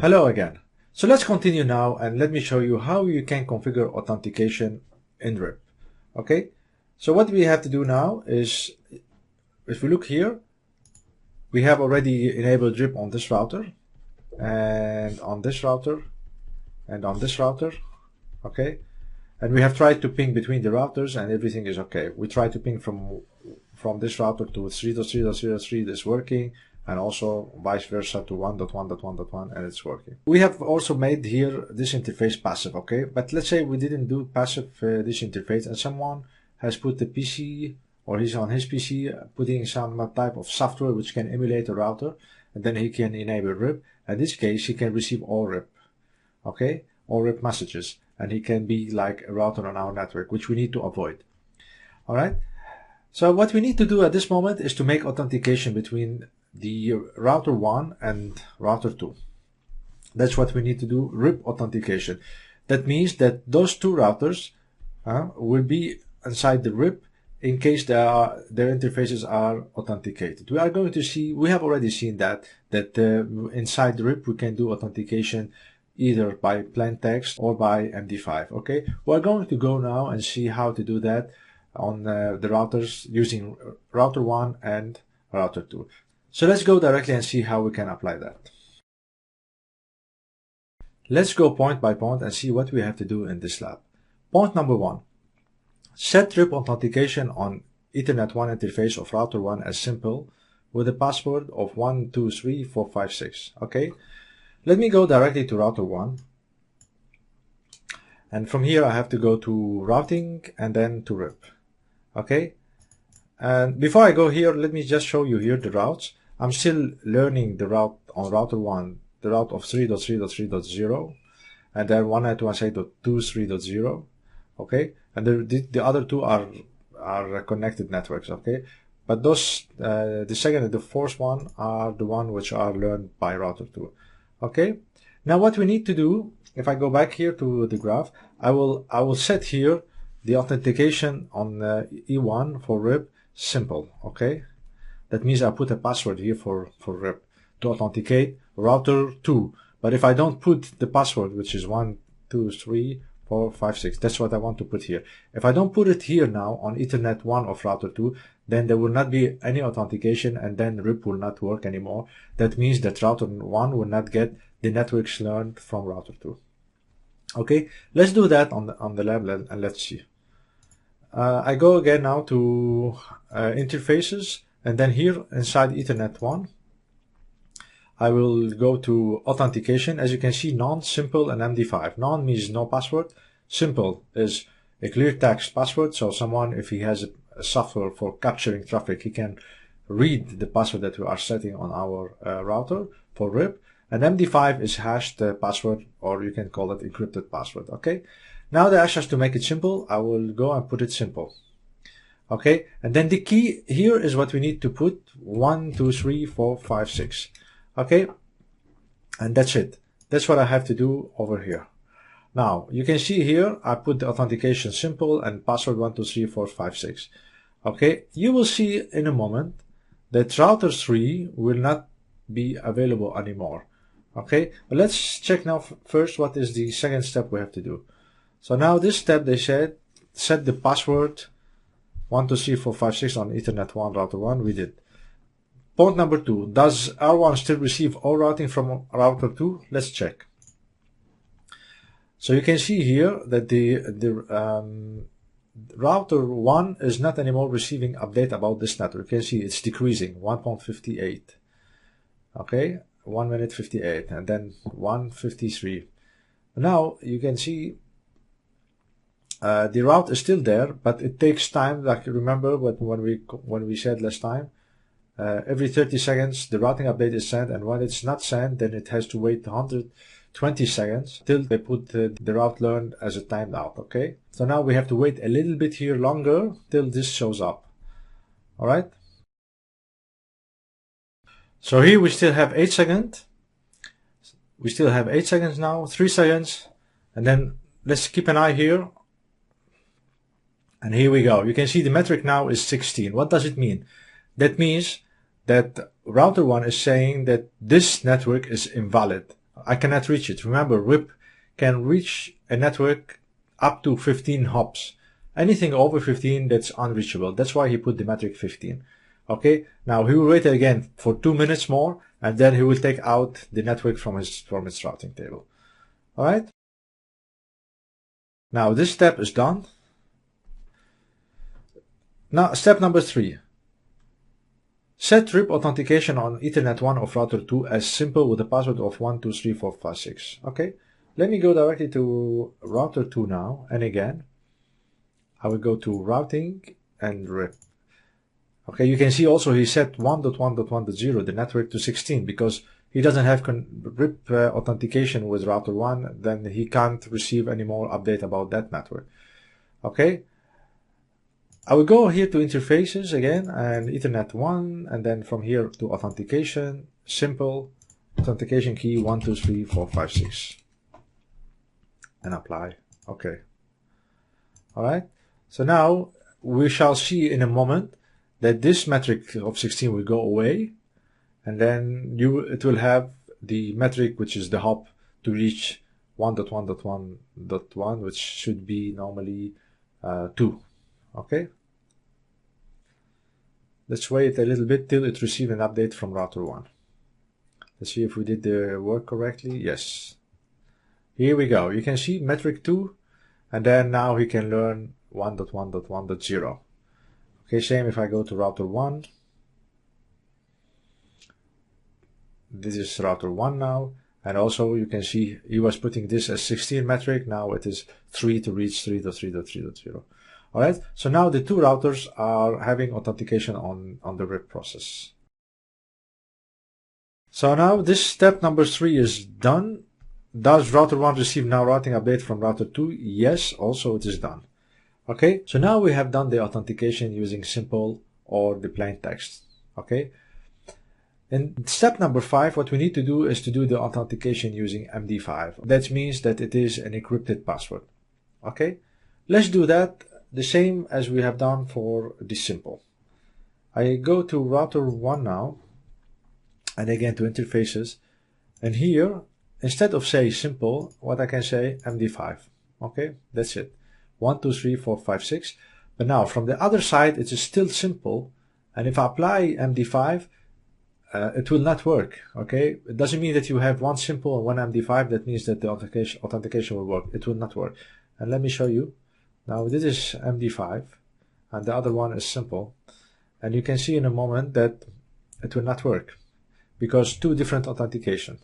Hello again. So let's continue now and let me show you how you can configure authentication in RIP. Okay, so what we have to do now is, if we look here, we have already enabled RIP on this router and on this router and on this router. Okay, and we have tried to ping between the routers and everything is okay. We try to ping from this router to 3.3.0.3, this working, and also vice versa to 1.1.1.1, and it's working. We have also made here this interface passive, okay? But let's say we didn't do passive this interface and someone has put the PC, or he's on his PC putting some type of software which can emulate a router, and then he can enable RIP. In this case, he can receive all RIP, okay? All RIP messages, and he can be like a router on our network, which we need to avoid. All right? So what we need to do at this moment is to make authentication between the router 1 and router 2. That's what we need to do, RIP authentication. That means that those two routers will be inside the RIP in case their interfaces are authenticated. We are going to see, we have already seen that inside the RIP we can do authentication either by plain text or by MD5. Okay, we're going to go now and see how to do that on the routers using router 1 and router 2. So let's go directly and see how we can apply that. Let's go point by point and see what we have to do in this lab. Point number 1. Set RIP authentication on Ethernet 1 interface of router 1 as simple with a password of 123456. Okay, let me go directly to router 1. And from here I have to go to routing and then to RIP. Okay, and before I go here, let me just show you here the routes. I'm still learning the route on router 1, the route of 3.3.3.0, and then 192.168.2.3.0. Okay, and the other two are connected networks. Okay, but those the second and the fourth one are the one which are learned by router 2. Okay, now what we need to do, if I go back here to the graph, I will set here the authentication on E1 for RIP simple. Okay, that means I put a password here for RIP to authenticate router 2. But if I don't put the password, which is 1, 2, 3, 4, 5, 6, that's what I want to put here. If I don't put it here now on Ethernet 1 of router 2, then there will not be any authentication and then RIP will not work anymore. That means that router 1 will not get the networks learned from router 2. Okay, let's do that on the lab and let's see. I go again now to interfaces, and then here inside Ethernet 1 I will go to authentication. As you can see, none, simple, and MD5. None means no password. Simple is a clear text password, so someone, if he has a software for capturing traffic, he can read the password that we are setting on our router for RIP. And MD5 is hashed password, or you can call it encrypted password. Okay, now the ask us to make it simple. I will go and put it simple. Okay, and then the key here is what we need to put, 1, 2, 3, 4, 5, 6. Okay, and that's it. That's what I have to do over here. Now you can see here I put the authentication simple and password 1, 2, 3, 4, 5, 6. Okay, you will see in a moment that router 3 will not be available anymore. Okay, but let's check now first what is the second step we have to do. So now this step, they said set the password 1, 2, 3, 4, 5, 6 on Ethernet 1 router 1. We did. Point number 2, does R1 still receive all routing from router 2? Let's check. So you can see here that the router 1 is not anymore receiving update about this network. You can see it's decreasing, 1.58. Okay, 1 minute 58, and then 1:53. Now you can see the route is still there, but it takes time. Like, remember when we said last time, every 30 seconds the routing update is sent, and when it's not sent, then it has to wait 120 seconds till they put the route learned as a timed out. Okay, so now we have to wait a little bit here longer till this shows up. All right, so here we still have 8 seconds. We still have 8 seconds now, 3 seconds, and then let's keep an eye here. And here we go. You can see the metric now is 16. What does it mean? That means that router 1 is saying that this network is invalid. I cannot reach it. Remember, RIP can reach a network up to 15 hops. Anything over 15, that's unreachable. That's why he put the metric 15. Okay, now he will wait again for 2 minutes more, and then he will take out the network from its routing table. All right. Now this step is done. Now step number 3. Set RIP authentication on Ethernet 1 of router 2 as simple with a password of 123456. Okay, let me go directly to router 2 now, and again I will go to routing and RIP. Okay, you can see also he set 1.1.1.0 the network to 16 because he doesn't have RIP authentication with router 1, then he can't receive any more update about that network. Okay, I will go here to interfaces again and Ethernet 1, and then from here to authentication, simple authentication key 123456, and apply. Okay. All right. So now we shall see in a moment that this metric of 16 will go away, and then it will have the metric which is the hop to reach 1.1.1.1, which should be normally 2. Okay. Let's wait a little bit till it receives an update from router 1. Let's see if we did the work correctly. Yes. Here we go. You can see metric 2, and then now he can learn 1.1.1.0. Okay, same if I go to router 1. This is router 1 now, and also you can see he was putting this as 16 metric. Now it is 3 to reach 3.3.3.0. All right, so now the two routers are having authentication on the RIP process. So now this step number 3 is done. Does router 1 receive now routing update from router 2? Yes, also it is done. Okay, so now we have done the authentication using simple or the plain text. Okay, in step number 5, what we need to do is to do the authentication using MD5. That means that it is an encrypted password. Okay, let's do that the same as we have done for the simple. I go to router 1 now, and again to interfaces, and here instead of say simple, what I can say MD5. Okay, that's it. 1, 2, 3, 4, 5, 6. But now from the other side, it is still simple. And if I apply MD5, it will not work. Okay, it doesn't mean that you have one simple and one MD5. That means that the authentication will work. It will not work. And let me show you. Now this is MD5, and the other one is simple. And you can see in a moment that it will not work because two different authentication.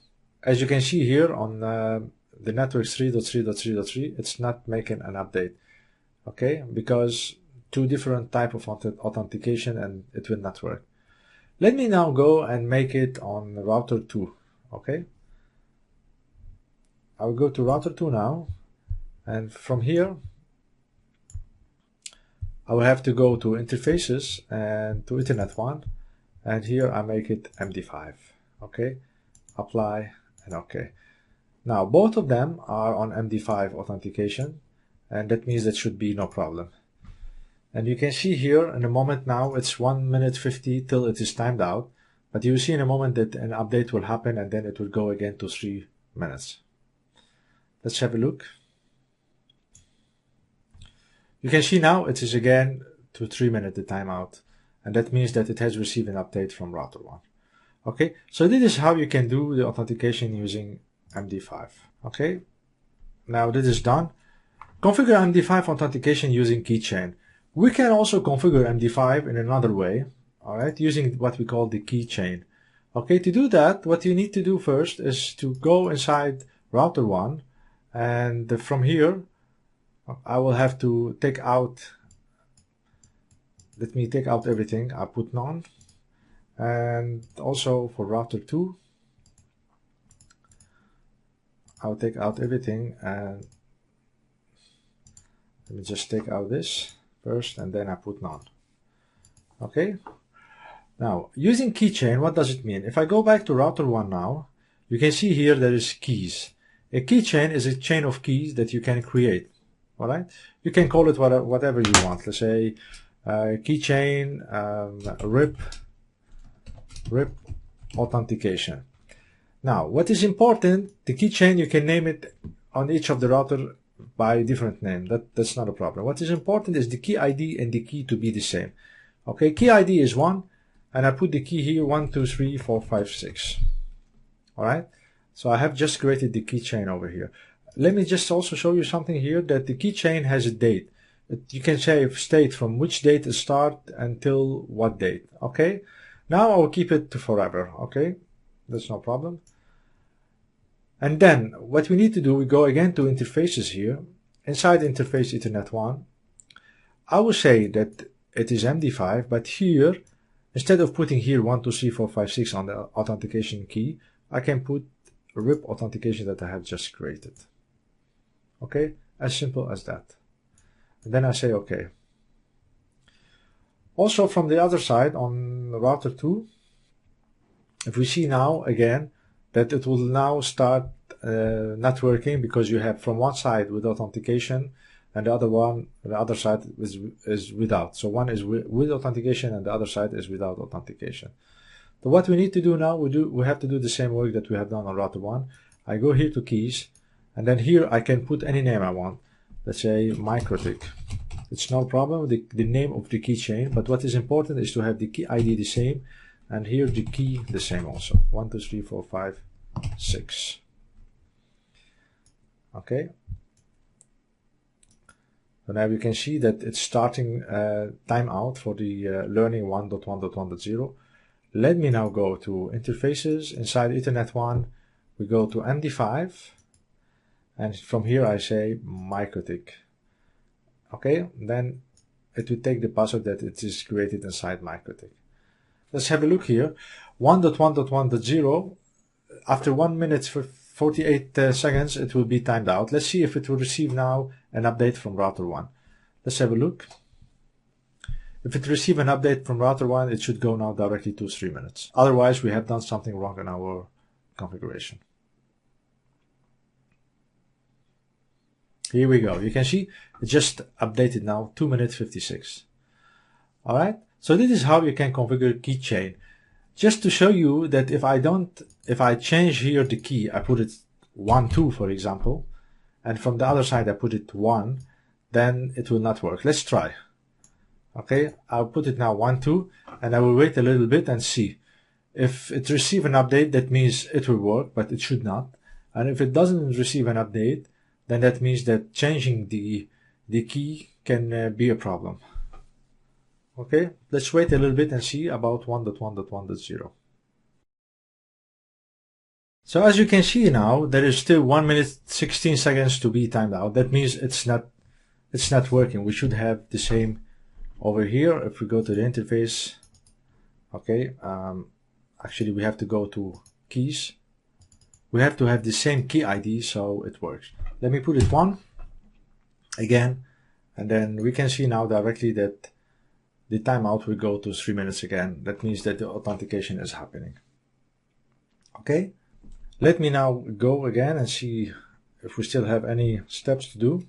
As you can see here on the network 3.3.3.3, it's not making an update. Okay, because two different type of authentication, and it will not work. Let me now go and make it on router 2. Okay, I will go to router 2 now, and from here I will have to go to interfaces and to Ethernet 1, and here I make it MD5. Okay, apply and okay. Now both of them are on MD5 authentication, and that means that should be no problem. And you can see here in a moment now it's 1 minute 50 till it is timed out, but you see in a moment that an update will happen, and then it will go again to 3 minutes. Let's have a look. You can see now it is again to 3 minutes the timeout, and that means that it has received an update from router 1. Okay, so this is how you can do the authentication using MD5. Okay, now this is done. Configure MD5 authentication using Keychain. We can also configure MD5 in another way, all right, using what we call the Keychain. Okay, to do that, what you need to do first is to go inside router 1, and from here I will have to take out, let me take out everything. I put none, and also for router 2 I'll take out everything, and let me just take out this first, and then I put none. Okay, now using Keychain, what does it mean? If I go back to router 1 now, you can see here there is keys. A keychain is a chain of keys that you can create. All right, you can call it whatever you want. Let's say keychain RIP authentication. Now, what is important, the keychain, you can name it on each of the router by different name. That's not a problem. What is important is the key ID and the key to be the same. Okay, key ID is 1, and I put the key here 1, 2, 3, 4, 5, 6. All right, so I have just created the keychain over here. Let me just also show you something here, that the keychain has a date. You can say state from which date it start until what date. Okay, now I will keep it to forever. Okay, that's no problem. And then what we need to do, we go again to interfaces here. Inside interface Ethernet 1, I will say that it is MD5, but here, instead of putting here 1, 2, 3, 4, 5, 6 on the authentication key, I can put RIP authentication that I have just created. Okay, as simple as that. And then I say OK. Also from the other side on router 2, if we see now again that it will now start not working, because you have from one side with authentication and the other side is without. So one is with authentication and the other side is without authentication. So what we need to do now, we have to do the same work that we have done on router 1. I go here to keys, and then here I can put any name I want. Let's say MikroTik. It's no problem, the name of the keychain, but what is important is to have the key ID the same, and here the key the same also. 1, 2, 3, 4, 5, 6. Okay. So now we can see that it's starting timeout for the learning 1.1.1.0. Let me now go to interfaces. Inside Ethernet 1, we go to MD5, and from here I say MikroTik. Okay, then it will take the password that it is created inside MikroTik. Let's have a look here. 1.1.1.0, after 1 minute for 48 seconds, it will be timed out. Let's see if it will receive now an update from router 1. Let's have a look. If it receives an update from router 1, it should go now directly to 3 minutes. Otherwise, we have done something wrong in our configuration. Here we go. You can see it just updated now, 2 minutes 56. All right. So this is how you can configure keychain. Just to show you that if I change here the key, I put it 1, 2, for example, and from the other side I put it 1, then it will not work. Let's try. Okay, I'll put it now 1, 2, and I will wait a little bit and see. If it receives an update, that means it will work, but it should not. And if it doesn't receive an update, then that means that changing the key can be a problem. Okay, let's wait a little bit and see about 1.1.1.0. So as you can see now, there is still 1 minute 16 seconds to be timed out. That means it's not working. We should have the same over here. If we go to the interface, okay, actually we have to go to keys. We have to have the same key ID so it works. Let me put it 1 again, and then we can see now directly that the timeout will go to 3 minutes again. That means that the authentication is happening. Okay, let me now go again and see if we still have any steps to do.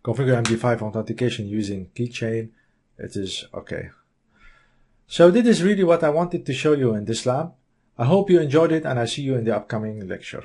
Configure MD5 authentication using keychain. It is okay. So this is really what I wanted to show you in this lab. I hope you enjoyed it, and I see you in the upcoming lecture.